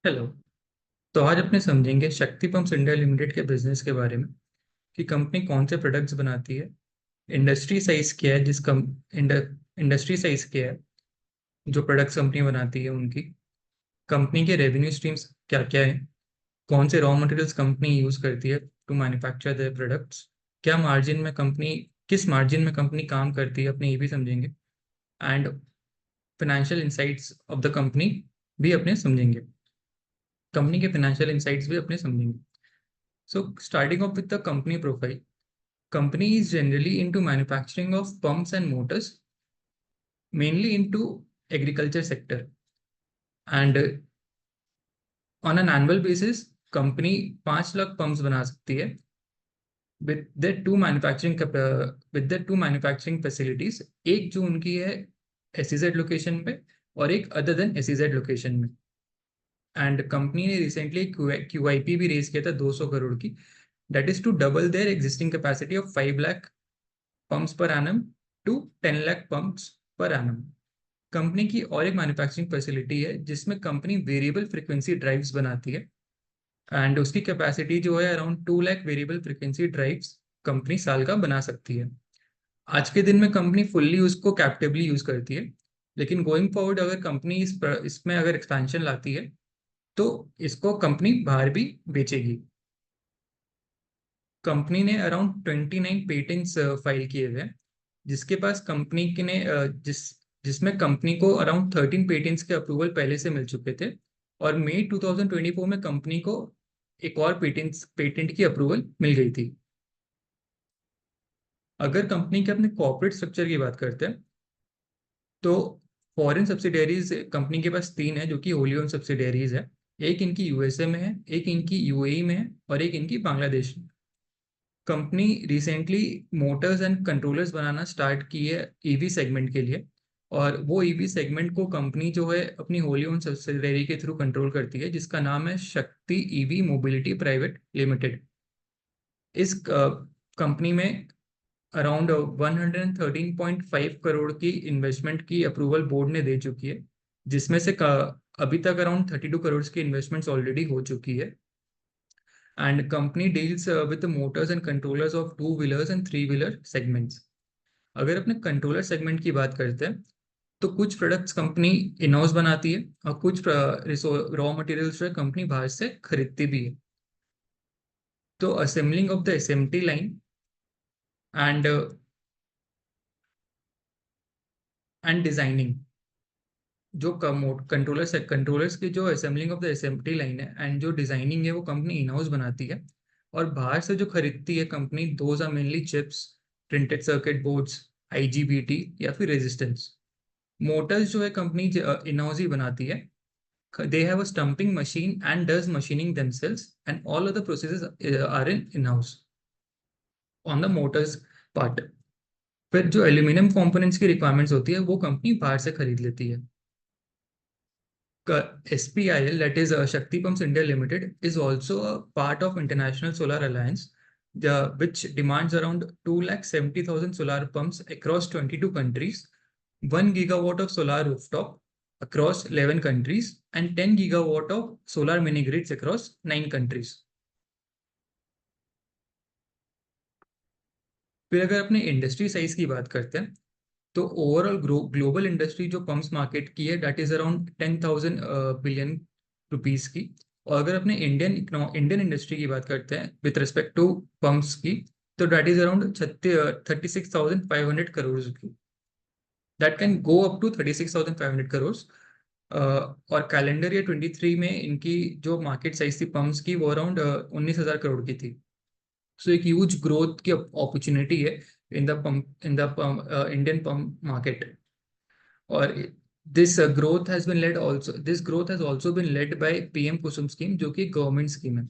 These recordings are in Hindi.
हेलो। तो आज अपने समझेंगे शक्ति पंप्स इंडिया लिमिटेड के बिजनेस के बारे में कि कंपनी कौन से प्रोडक्ट्स बनाती है, इंडस्ट्री साइज क्या है, इंडस्ट्री साइज क्या है जो प्रोडक्ट्स कंपनी बनाती है उनकी, कंपनी के रेवेन्यू स्ट्रीम्स क्या क्या है, कौन से रॉ मटेरियल्स कंपनी यूज करती है टू मैन्युफैक्चर देयर प्रोडक्ट्स, क्या मार्जिन में कंपनी किस मार्जिन में कंपनी काम करती है अपने, ये भी समझेंगे। And financial insights of the company भी अपने समझेंगे। कंपनी के फाइनेंशियल इंसाइट्स भी अपने समझेंगे। So, starting off with the company profile, company is generally into manufacturing of pumps and motors, mainly into agriculture sector. And on an annual basis, company 5 lakh pumps बना सकती है with their two manufacturing facilities, एक जो उनकी है SEZ लोकेशन पे और एक अदर देन SEZ लोकेशन में। एंड कंपनी ने रिसेंटली QIP भी रेज किया था 200 करोड़ की, that is to double their existing capacity of 5 lakh pumps per annum to 10 lakh pumps per annum. Company की और एक मैन्युफैक्चरिंग फैसिलिटी है जिसमें कंपनी वेरिएबल फ्रिक्वेंसी ड्राइव्स बनाती है एंड उसकी कैपेसिटी जो है around 2 lakh variable frequency drives company साल का बना सकती है। आज के दिन में कंपनी फुल्ली उसको कैप्टिवली यूज करती है, लेकिन गोइंग फॉरवर्ड अगर कंपनी इसमें अगर एक्सपेंशन लाती है तो इसको कंपनी बाहर भी बेचेगी। कंपनी ने अराउंड 29 पेटेंट्स फाइल किए हुए हैं, जिसके पास कंपनी के ने जिसमें कंपनी को अराउंड 13 पेटेंट्स के अप्रूवल पहले से मिल चुके थे और मई 2024 में कंपनी को एक और पेटेंट की अप्रूवल मिल गई थी। अगर कंपनी के अपने कॉर्पोरेट स्ट्रक्चर की बात करते हैं तो फॉरेन सब्सिडियरीज कंपनी के पास 3 है जो कि होली ओन सब्सिडियरीज है। एक इनकी यूएसए में है, एक इनकी यूएई में है और एक इनकी बांग्लादेश में। Company recently Motors and controllers banana start की है ईवी सेगमेंट के लिए, और वो ईवी सेगमेंट को कंपनी जो है अपनी होली ओन सब्सिडरी के थ्रू कंट्रोल करती है, जिसका नाम है शक्ति ईवी मोबिलिटी प्राइवेट लिमिटेड। इस कंपनी में अराउंड 113.5 करोड़ की इन्वेस्टमेंट की अप्रूवल बोर्ड ने दे चुकी है, जिसमें से अभी तक अराउंड 32 करोड़ की इन्वेस्टमेंट्स ऑलरेडी हो चुकी है। And company deals with the motors and controllers of two-wheelers and three-wheeler segments. अगर अपने कंट्रोलर सेगमेंट की बात करते हैं तो कुछ प्रोडक्ट्स कंपनी इन हाउस बनाती है और कुछ रॉ मटेरियल्स जो है कंपनी बाहर से खरीदती भी है। तो assembling of the SMT line and designing, जो कंट्रोलर्स की जो assembling of the SMT line है एंड जो डिजाइनिंग है वो कंपनी इन हाउस बनाती है। और बाहर से जो खरीदती है company, those are mainly chips, printed circuit boards, IGBT या फिर रेजिस्टेंस। मोटर्स जो है कंपनी इन हाउस ही बनाती है। They have a stamping machine and does machining themselves and all of the processes are in house on the motors part. फिर जो एल्यूमिनियम कंपोनेंट्स की रिक्वायरमेंट्स होती है वो कंपनी बाहर से खरीद लेती है। SPIL, that is Shakti Pumps India Limited, is also a part of International Solar Alliance, which demands around 270,000 solar pumps across 22 countries, 1 gigawatt of solar rooftop across 11 countries, and 10 gigawatt of solar mini grids across 9 countries. फिर अगर अपने इंडस्ट्री साइज की बात करते हैं तो ओवरऑल ग्लोबल इंडस्ट्री जो पंप्स मार्केट की है that is around 10,000 billion rupees की। और अगर अपने इंडियन इंडस्ट्री की बात करते हैं विथ रिस्पेक्ट टू पंप्स की, तो दैट इज अराउंड 36,500 करोड़ की। That can go up to 36,500 crore. और कैलेंडर ईयर 23 में इनकी जो मार्केट साइज थी पंप्स की वो अराउंड 19,000 करोड़ की थी। सो एक ह्यूज ग्रोथ की अपॉर्चुनिटी है in the Indian pump market. और this growth has also been led by PM Kusum scheme, जो कि गवर्नमेंट स्कीम है।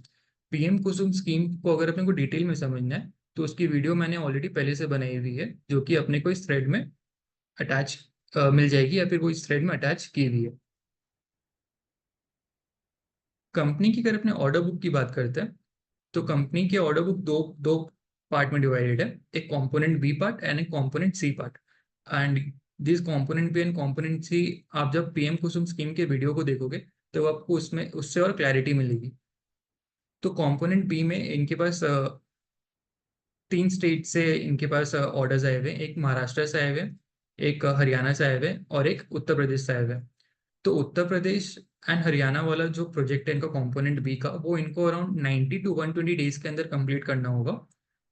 पीएम कुसुम स्कीम को अगर अपने को डिटेल में समझना है तो उसकी वीडियो मैंने ऑलरेडी पहले से बनाई हुई है, जो कि अपने को इस थ्रेड में अटैच मिल जाएगी या फिर वो इस थ्रेड में अटैच की हुई है। कंपनी की अगर अपने ऑर्डर बुक की बात करते हैं तो कंपनी के ऑर्डर बुक दो दो पार्ट में डिवाइडेड है, एक कंपोनेंट बी पार्ट एंड एक component C part. And this component B and component C, आप जब पीएम कुसुम स्कीम के वीडियो को देखोगे तो आपको उसमें उससे और क्लैरिटी मिलेगी। तो कंपोनेंट बी में इनके पास 3 स्टेट से इनके पास ऑर्डर्स आए हुए हैं। एक महाराष्ट्र से आए हुए हैं, एक हरियाणा से आए हुए हैं, और एक उत्तर प्रदेश से आए हुए हैं। तो उत्तर प्रदेश एंड हरियाणा वाला जो प्रोजेक्ट है इनका कंपोनेंट बी का, वो इनको अराउंड 90 to 120 डेज के अंदर कंप्लीट करना होगा।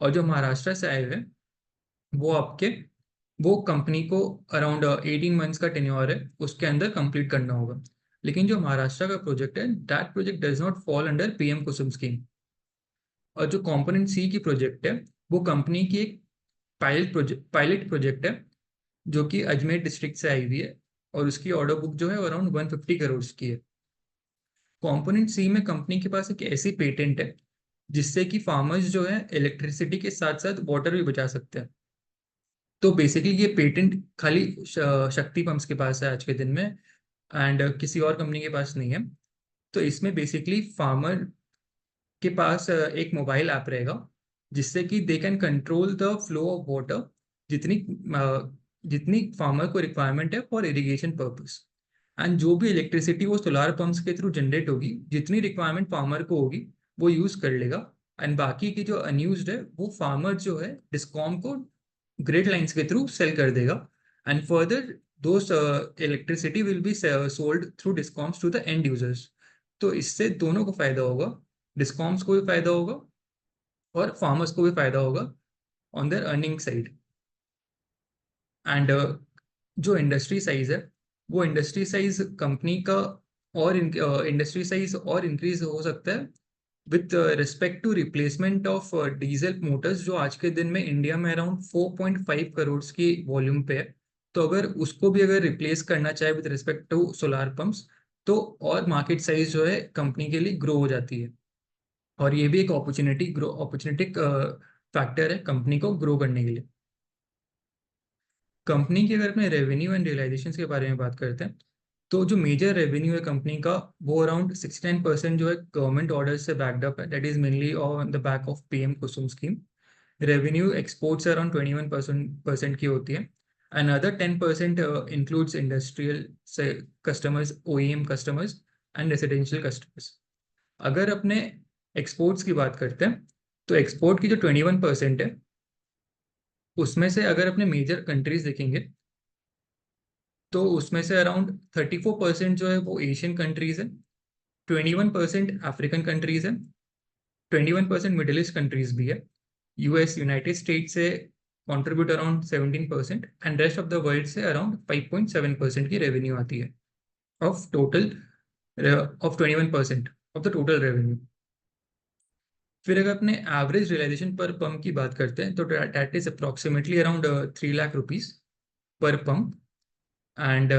और जो महाराष्ट्र से आए हुए हैं वो आपके वो कंपनी को अराउंड 18 मंथ्स का टेन्योर है, उसके अंदर कंप्लीट करना होगा। लेकिन जो महाराष्ट्र का प्रोजेक्ट है, that project does not fall under PM Kusum scheme. और जो कंपोनेंट सी की प्रोजेक्ट है, वो कंपनी की एक पायलट प्रोजेक्ट है, जो कि अजमेर डिस्ट्रिक्ट से आई हुई है, और उसकी ऑर्डर बुक जो है अराउंड 150 करोड़ की है। कंपोनेंट सी में कंपनी के पास एक ऐसी पेटेंट है जिससे कि फार्मर्स जो है इलेक्ट्रिसिटी के साथ साथ वाटर भी बचा सकते हैं। तो बेसिकली ये पेटेंट खाली शक्ति पंप्स के पास है आज के दिन में, एंड किसी और कंपनी के पास नहीं है। तो इसमें बेसिकली फार्मर के पास एक मोबाइल ऐप रहेगा, जिससे कि they can control the flow of water, जितनी जितनी फार्मर को रिक्वायरमेंट है फॉर इरिगेशन पर्पस। एंड जो भी इलेक्ट्रिसिटी वो सोलार पंप्स के थ्रू जनरेट होगी, जितनी रिक्वायरमेंट फार्मर को होगी वो यूज कर लेगा। एंड बाकी की जो अनयूज्ड है वो फार्मर जो है डिस्कॉम को ग्रिड लाइंस के थ्रू सेल कर देगा। And further those electricity will be sold through discoms to the end users. तो इससे दोनों को फायदा होगा, डिस्कॉम्स को भी फायदा होगा और फार्मर्स को भी फायदा होगा on their earning side. And जो इंडस्ट्री साइज है, वो इंडस्ट्री साइज कंपनी का और इंडस्ट्री साइज और इंक्रीज हो सकता है with respect to replacement of diesel motors, जो आज के दिन में इंडिया में अराउंड 4.5 करोड़ की वॉल्यूम पे है। तो अगर उसको भी अगर रिप्लेस करना चाहे with respect to solar pumps, तो और मार्केट साइज जो है कंपनी के लिए ग्रो हो जाती है। और ये भी एक अपॉर्चुनिटी फैक्टर है कंपनी को ग्रो करने के लिए। कंपनी की अगर अपने रेवेन्यू एंड रियलाइजेशन के बारे में बात करते हैं, तो जो मेजर रेवेन्यू है कंपनी का, वो अराउंड 69% जो है गवर्नमेंट ऑर्डर से बैकड अप है, that is mainly on the back of PM Kusum scheme. Revenue export से अराउंड 21% की होती है। एंड अदर 10% इंक्लूड्स इंडस्ट्रियल से customers, OEM customers and residential customers. अगर अपने एक्सपोर्ट्स की बात करते हैं, तो एक्सपोर्ट की जो 21% है, उसमें से अगर अपने मेजर कंट्रीज देखेंगे, तो उसमें से अराउंड 34% जो है वो एशियन कंट्रीज है, 21% अफ्रीकन कंट्रीज है, 21% मिडिल ईस्ट कंट्रीज भी है, यूएस यूनाइटेड स्टेट से contribute around 17%, and rest of the world से अराउंड 5.7% की रेवेन्यू आती है of total, of 21% of the total revenue. फिर अगर अपने एवरेज रियलाइजेशन पर पंप की बात करते हैं, तो that is approximately around 3 lakh rupees per pump. And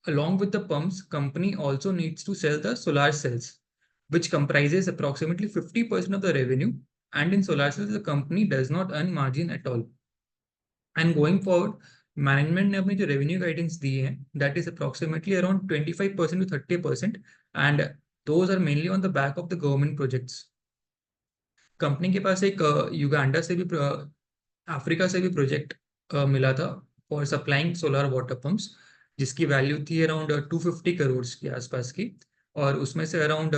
along with the pumps, company also needs to sell the solar cells, which comprises approximately 50% of the revenue. And in solar cells, the company does not earn margin at all. And going forward, management ने अपनी जो रेवेन्यू गाइडेंस दी है, that is approximately around 25% to 30%, and those are mainly on the back of the government projects. Company के पास एक युगांडा से भी, अफ्रीका से भी प्रोजेक्ट मिला था for supplying solar water pumps, जिसकी वैल्यू थी अराउंड 250 करोड़ के आसपास की। और उसमें से अराउंड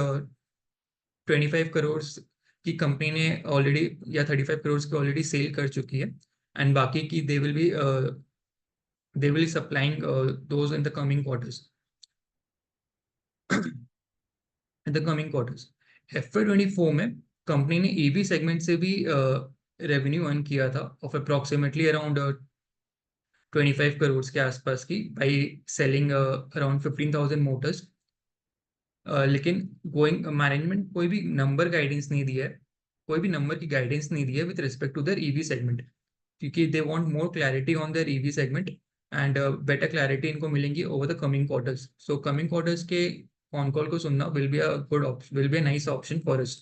25 करोड़ की कंपनी ने ऑलरेडी, या 35 करोड़ की ऑलरेडी सेल कर चुकी है। एंड बाकी की they will supplying those in the coming quarters. In the coming quarters FY 24 में कंपनी ने ईवी सेगमेंट से भी रेवेन्यू अर्न किया था ऑफ अप्रॉक्सीमेटली अराउंड 25 करोड़ के आसपास की, बाई सेलिंग अराउंड 15,000 मोटर्स। लेकिन गोइंग मैनेजमेंट कोई भी नंबर गाइडेंस नहीं दिया है, कोई भी नंबर की गाइडेंस नहीं दी है with respect to their EV segment, क्योंकि they want more clarity on their EV segment, and better clarity इनको मिलेंगी over the coming quarters. So coming quarters के कॉन कॉल को सुनना will be a good option, will be a nice option for us.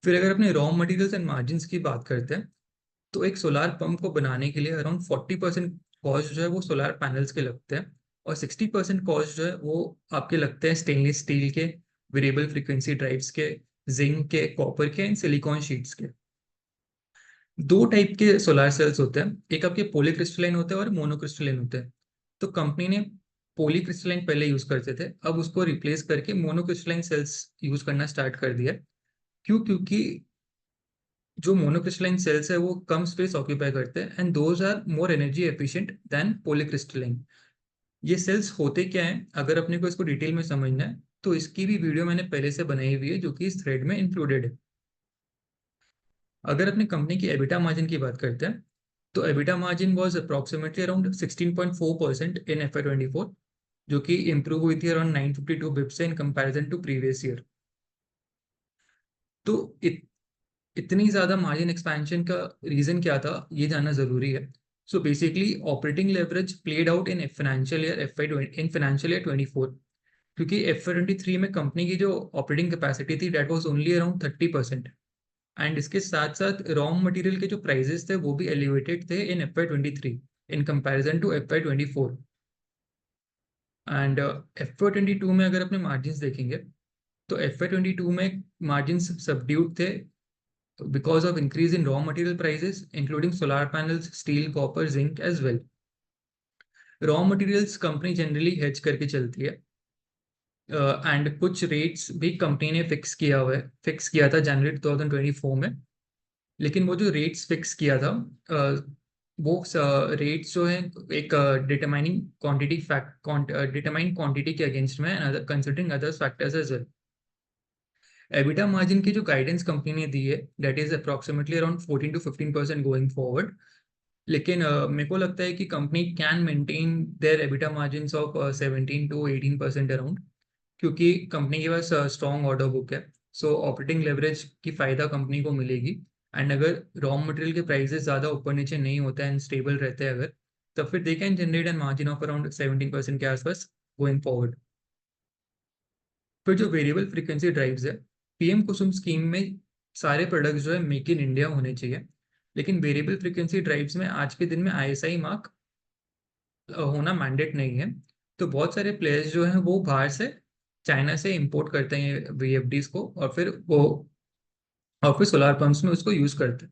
फिर अगर अपने रॉ मटेरियल्स एंड मार्जिन की बात करते हैं, तो एक सोलार पंप को बनाने के लिए अराउंड 40% कॉस्ट जो है वो सोलार पैनल्स के लगते हैं, और 60% कॉस्ट जो है वो आपके लगते हैं स्टेनलेस स्टील के, वेरिएबल फ्रीक्वेंसी ड्राइव्स के, जिंक के, कॉपर के एंड सिलिकॉन शीट्स के। दो टाइप के सोलार सेल्स होते हैं, एक आपके पॉलीक्रिस्टलाइन होते हैं और मोनोक्रिस्टलाइन होते हैं। तो कंपनी ने पॉलीक्रिस्टलाइन पहले यूज करते थे, अब उसको रिप्लेस करके मोनोक्रिस्टलाइन सेल्स यूज करना स्टार्ट कर दिया। क्यों? क्योंकि जो मोनोक्रिस्टलाइन सेल्स है वो कम स्पेस ऑक्यूपाई करते हैं and those are more energy efficient than polycrystalline. ये सेल्स होते क्या हैं, अगर अपने को इसको डिटेल में समझना है तो इसकी भी वीडियो मैंने पहले से बनाई हुई है जो कि इस थ्रेड में इंक्लूडेड है। अगर अपनी कंपनी की एबिटा मार्जिन की बात करते हैं तो EBITDA margin was approximately around 16.4% in FY24, जो कि इंप्रूव हुई थी around 952 bips in comparison to previous year. तो इतनी ज्यादा मार्जिन एक्सपेंशन का रीजन क्या था ये जानना जरूरी है। So basically operating leverage played out in financial year 24, क्योंकि FY23 में कंपनी की जो ऑपरेटिंग कैपेसिटी थी that was only around 30%। And इसके साथ साथ रॉ मटेरियल के जो प्राइसेस थे वो भी एलिवेटेड थे in FY23 in comparison to FY24। And FY22 में अगर अपने मार्जिन देखेंगे तो FY22 में मार्जिन सबड्यूड थे because of increase in raw material prices including solar panels, steel, copper, zinc as well. Raw materials company generally hedge करके चलती है एंड कुछ रेट्स भी कंपनी ने फिक्स किया था जनवरी 2024 में। लेकिन वो जो रेट्स फिक्स किया था वो रेट्स जो है एक डिटरमाइनिंग क्वांटिटी के अगेंस्ट में considering other factors as well. EBITDA margin की जो गाइडेंस कंपनी ने दी है that is approximately around 14 to 15% going forward. लेकिन मेरे को लगता है कि company can maintain their EBITDA margins of 17 to 18% around, क्योंकि कंपनी के पास स्ट्रॉन्ग ऑर्डर बुक है। सो ऑपरेटिंग लेवरेज की फायदा कंपनी को मिलेगी। एंड अगर रॉ मटेरियल के प्राइसेस ज़्यादा ऊपर नीचे नहीं होते हैं एंड स्टेबल रहते हैं अगर, तो फिर they can generate N margin of around 17% के आसपास गोइंग फॉरवर्ड। फिर जो वेरिएबल फ्रीक्वेंसी ड्राइव्स है, पीएम कुसुम स्कीम में सारे प्रोडक्ट्स जो है मेक इन इंडिया होने चाहिए। लेकिन वेरिएबल फ्रीक्वेंसी ड्राइव्स में आज के दिन में ISI मार्क होना मैंडेट नहीं है। तो बहुत सारे प्लेयर्स जो हैं वो बाहर से चाइना से इंपोर्ट करते हैं VFDs को, और फिर सोलार पंप्स में उसको यूज करते हैं।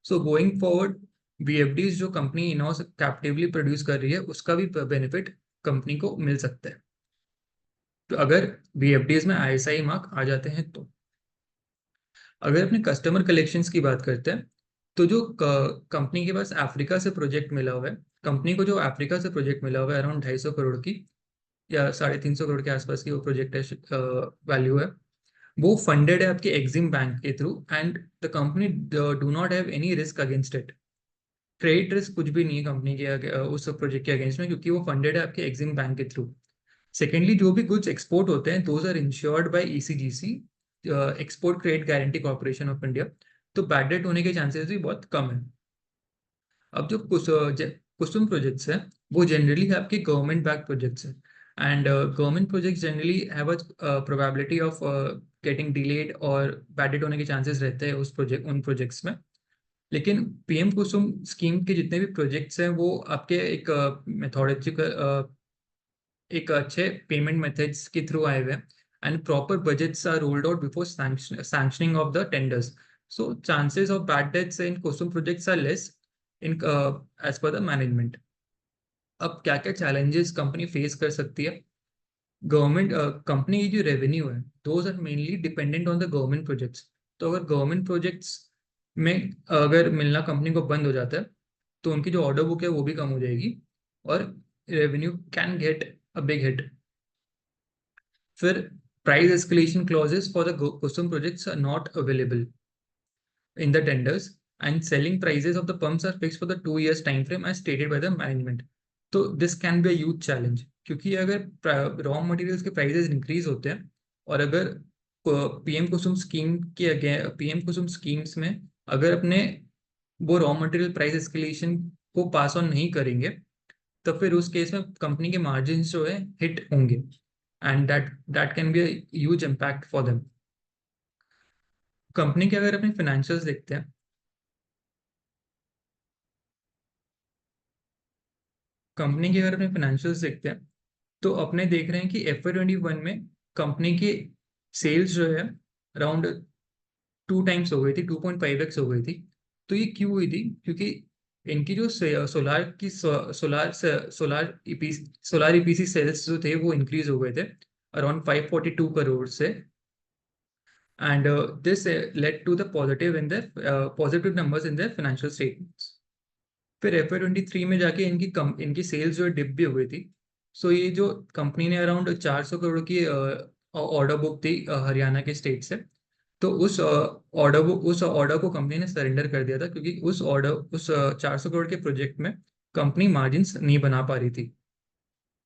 सो गोइंग फॉरवर्ड VFDs जो कंपनी इनहाउस कैप्टिवली प्रोड्यूस कर रही है उसका भी बेनिफिट कंपनी को मिल सकता है, तो अगर VFDs में ISI मार्क आ जाते हैं तो। अगर अपने कस्टमर कलेक्शंस की बात करते हैं तो जो कंपनी के पास अफ्रीका से प्रोजेक्ट मिला हुआ है, कंपनी को जो अफ्रीका से प्रोजेक्ट मिला हुआ है अराउंड 250 करोड़ की या 350 करोड़ के आसपास की वो प्रोजेक्ट है, वैल्यू है। वो फंडेड है आपके एग्जिम बैंक के through and the company do not have any risk against it. Credit risk कुछ भी नहीं है कंपनी के उस प्रोजेक्ट के अगेंस्ट में, क्योंकि वो फंडेड है आपके एग्जिम बैंक के थ्रू। सेकेंडली जो भी गुड्स एक्सपोर्ट होते हैं those are insured by ECGC, export credit guarantee corporation of India. तो बैड डेट होने के चांसेस भी बहुत कम है। अब जो कुसुम प्रोजेक्ट्स हैं वो जनरली आपके गवर्नमेंट बैक प्रोजेक्ट्स हैं and government projects generally have a probability of getting delayed और बैड डेट होने के चांसेस रहते हैं उन प्रोजेक्ट्स में। लेकिन पीएम कुसुम स्कीम के जितने भी प्रोजेक्ट्स हैं वो आपके एक मेथोडोलॉजिकल एक अच्छे पेमेंट मेथड्स के थ्रू आए हुए हैं and proper budgets are rolled out before sanctioning of the tenders. So chances of bad debts in Kusum projects are less in as per the management. अब क्या क्या चैलेंजेस कंपनी फेस कर सकती है? गवर्नमेंट कंपनी की जो रेवेन्यू है those are mainly dependent on the government projects. तो अगर गवर्नमेंट प्रोजेक्ट्स में अगर मिलना कंपनी को बंद हो जाता है तो उनकी जो ऑर्डर बुक है वो भी कम हो जाएगी और revenue can get a big hit. फिर price escalation clauses for the Kusum projects are not available in the tenders and selling prices of the pumps are fixed for the 2 years time frame as stated by the management. तो this can be a huge challenge, क्योंकि अगर रॉ मटेरियल्स के प्राइसेस इंक्रीज होते हैं और अगर पीएम कुसुम स्कीम्स में अगर अपने वो रॉ मटेरियल प्राइस एस्केलेशन को पास ऑन नहीं करेंगे तो फिर उस केस में कंपनी के मार्जिन जो है हिट होंगे and that can be a huge impact for them. Company के अगर अपने फाइनेंशियल्स देखते हैं, कंपनी के अगर अपने फाइनेंशियल्स देखते हैं तो अपने देख रहे हैं कि FY21 में कंपनी की सेल्स जो है अराउंड 2 टाइम्स हो गई थी, 2.5x हो गई थी। तो ये क्यों हुई थी? क्योंकि इनकी जो सोलार की सोलार सोलार ईपीसी सेल्स जो थे वो इंक्रीज हो गए थे अराउंड 542 करोड़ से, and this led to the positive numbers in the financial statements. फिर FY23 में जाके इनकी सेल्स जो डिप भी हो गई थी। सो ये जो कंपनी ने अराउंड 400 करोड़ की ऑर्डर बुक थी हरियाणा के स्टेट से। तो उस ऑर्डर को कंपनी ने सरेंडर कर दिया था, क्योंकि उस 400 करोड़ के प्रोजेक्ट में कंपनी मार्जिन्स नहीं बना पा रही थी।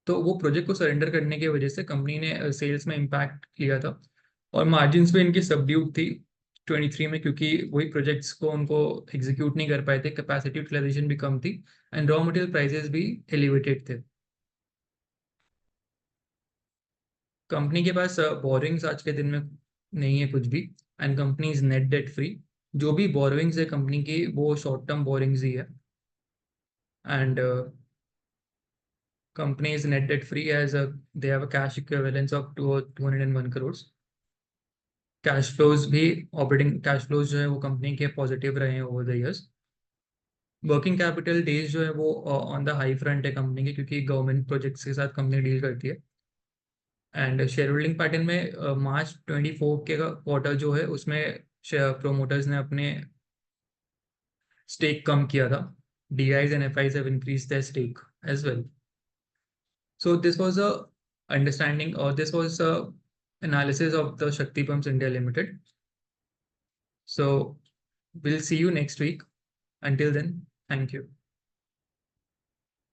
तो वो प्रोजेक्ट को सरेंडर करने की वजह से कंपनी ने सेल्स में इम्पैक्ट लिया था, और मार्जिन्स भी इनकी सबड्यूड थी 23 में, क्योंकि वही प्रोजेक्ट्स को उनको एग्जीक्यूट नहीं कर पाए थे, कैपेसिटी यूटिलाइजेशन भी कम थी, एंड रॉ मटेरियल प्राइसेस भी एलिवेटेड थे। कंपनी के पास बोरिंग्स आज के दिन में नहीं है कुछ भी, and company is net debt free. जो भी बोरोइंग्स है कंपनी की वो शॉर्ट टर्म बोरिंग्स ही है, and company is net debt free as they have a cash equivalence of 201 crores। Cash flows भी, ऑपरेटिंग कैश फ्लोज जो है वो कंपनी के पॉजिटिव रहे हैं over the years. Working capital days जो है वो ऑन द हाई फ्रंट है कंपनी के, क्योंकि गवर्नमेंट प्रोजेक्ट्स के साथ कंपनी डील करती है। एंड शेयर होल्डिंग पैटर्न में मार्च 24 के क्वार्टर जो है उसमें प्रोमोटर्स ने अपने स्टेक कम किया था। DIs and FIs have increased their stake as well. So this was a understanding, or this was a analysis of the Shakti Pumps India Limited. So we'll see you next week. Until then, thank you.